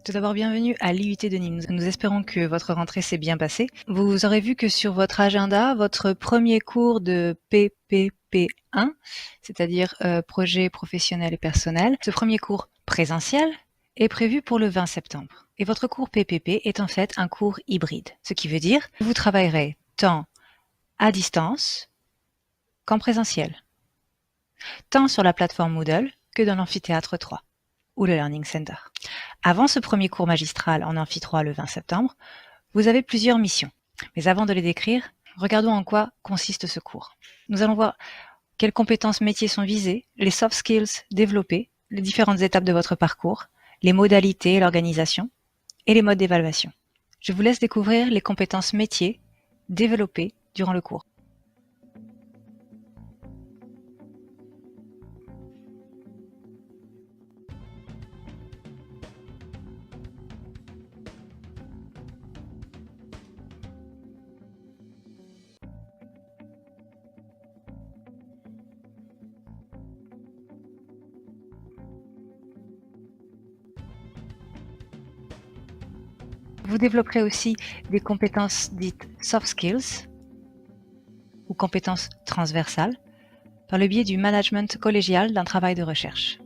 Tout d'abord, bienvenue à l'IUT de Nîmes. Nous espérons que votre rentrée s'est bien passée. Vous aurez vu que sur votre agenda, votre premier cours de PPP1, c'est-à-dire projet professionnel et personnel, ce premier cours présentiel est prévu pour le 20 septembre. Et votre cours PPP est en fait un cours hybride, ce qui veut dire que vous travaillerez tant à distance qu'en présentiel, tant sur la plateforme Moodle que dans l'amphithéâtre 3 ou le Learning Center. Avant ce premier cours magistral en Amphi 3 le 20 septembre, vous avez plusieurs missions. Mais avant de les décrire, regardons en quoi consiste ce cours. Nous allons voir quelles compétences métiers sont visées, les soft skills développés, les différentes étapes de votre parcours, les modalités et l'organisation, et les modes d'évaluation. Je vous laisse découvrir les compétences métiers développées durant le cours. Vous développerez aussi des compétences dites soft skills ou compétences transversales par le biais du management collégial d'un travail de recherche.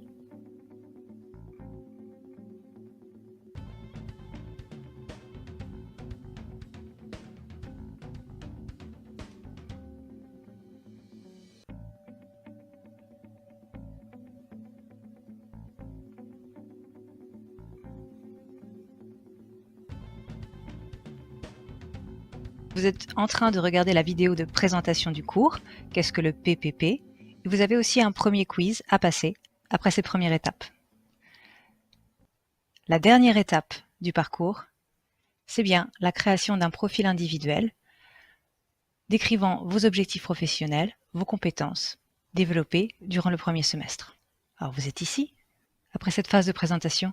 Vous êtes en train de regarder la vidéo de présentation du cours, qu'est-ce que le PPP, et vous avez aussi un premier quiz à passer après ces premières étapes. La dernière étape du parcours, c'est bien la création d'un profil individuel décrivant vos objectifs professionnels, vos compétences développées durant le premier semestre. Alors vous êtes ici. Après cette phase de présentation,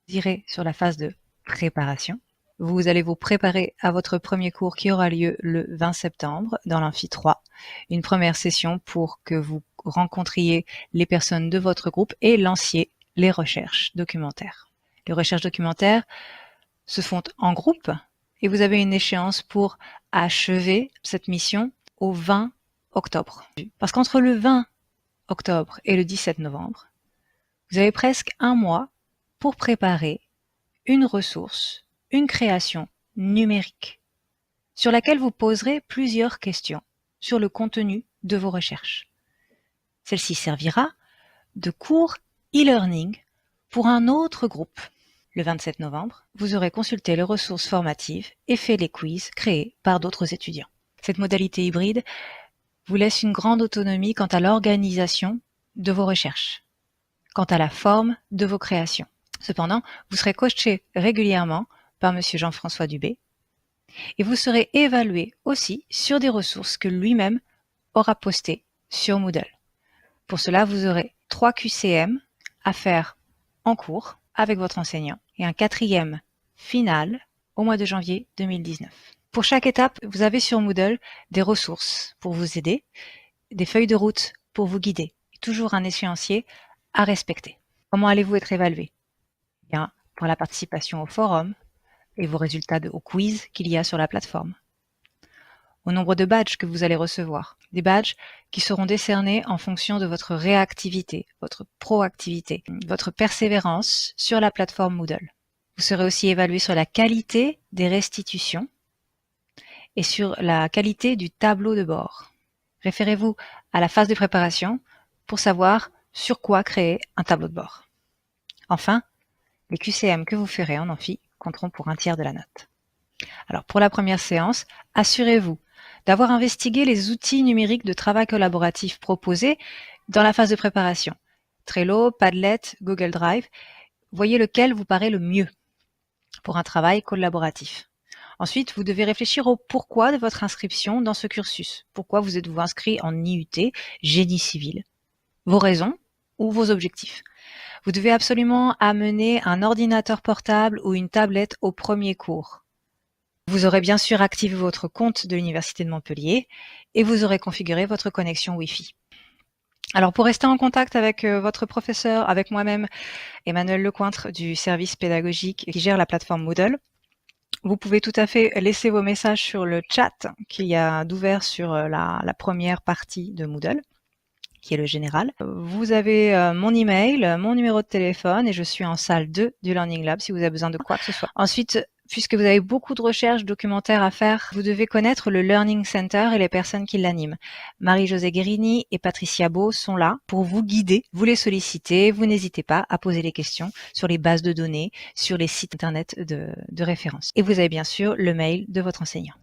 vous irez sur la phase de préparation. Vous allez vous préparer à votre premier cours qui aura lieu le 20 septembre dans l'Amphi 3. Une première session pour que vous rencontriez les personnes de votre groupe et lanciez les recherches documentaires. Les recherches documentaires se font en groupe et vous avez une échéance pour achever cette mission au 20 octobre. Parce qu'entre le 20 octobre et le 17 novembre, vous avez presque un mois pour préparer une ressource, une création numérique sur laquelle vous poserez plusieurs questions sur le contenu de vos recherches. Celle-ci servira de cours e-learning pour un autre groupe. Le 27 novembre, vous aurez consulté les ressources formatives et fait les quiz créés par d'autres étudiants. Cette modalité hybride vous laisse une grande autonomie quant à l'organisation de vos recherches, quant à la forme de vos créations. Cependant, vous serez coaché régulièrement par M. Jean-François Dubé et vous serez évalué aussi sur des ressources que lui-même aura postées sur Moodle. Pour cela, vous aurez 3 QCM à faire en cours avec votre enseignant et un 4e final au mois de janvier 2019. Pour chaque étape, vous avez sur Moodle des ressources pour vous aider, des feuilles de route pour vous guider, et toujours un échéancier à respecter. Comment allez-vous être évalué? Bien, pour la participation au forum et vos résultats au quiz qu'il y a sur la plateforme. Au nombre de badges que vous allez recevoir. Des badges qui seront décernés en fonction de votre réactivité, votre proactivité, votre persévérance sur la plateforme Moodle. Vous serez aussi évalué sur la qualité des restitutions et sur la qualité du tableau de bord. Référez-vous à la phase de préparation pour savoir sur quoi créer un tableau de bord. Enfin, les QCM que vous ferez en amphi compteront pour 1/3 de la note. Alors pour la première séance, assurez-vous d'avoir investigué les outils numériques de travail collaboratif proposés dans la phase de préparation. Trello, Padlet, Google Drive. Voyez lequel vous paraît le mieux pour un travail collaboratif. Ensuite, vous devez réfléchir au pourquoi de votre inscription dans ce cursus. Pourquoi vous êtes-vous inscrit en IUT, génie civil? Vos raisons ou vos objectifs. Vous devez absolument amener un ordinateur portable ou une tablette au premier cours. Vous aurez bien sûr activé votre compte de l'Université de Montpellier et vous aurez configuré votre connexion Wi-Fi. Alors pour rester en contact avec votre professeur, avec moi-même, Emmanuel Lecointre du service pédagogique qui gère la plateforme Moodle, vous pouvez tout à fait laisser vos messages sur le chat qu'il y a d'ouvert sur la première partie de Moodle, qui est le général. Vous avez mon email, mon numéro de téléphone et je suis en salle 2 du Learning Lab si vous avez besoin de quoi que ce soit. Ensuite, puisque vous avez beaucoup de recherches documentaires à faire, vous devez connaître le Learning Center et les personnes qui l'animent. Marie-Josée Guérini et Patricia Beau sont là pour vous guider. Vous les sollicitez, vous n'hésitez pas à poser les questions sur les bases de données, sur les sites internet de référence. Et vous avez bien sûr le mail de votre enseignant.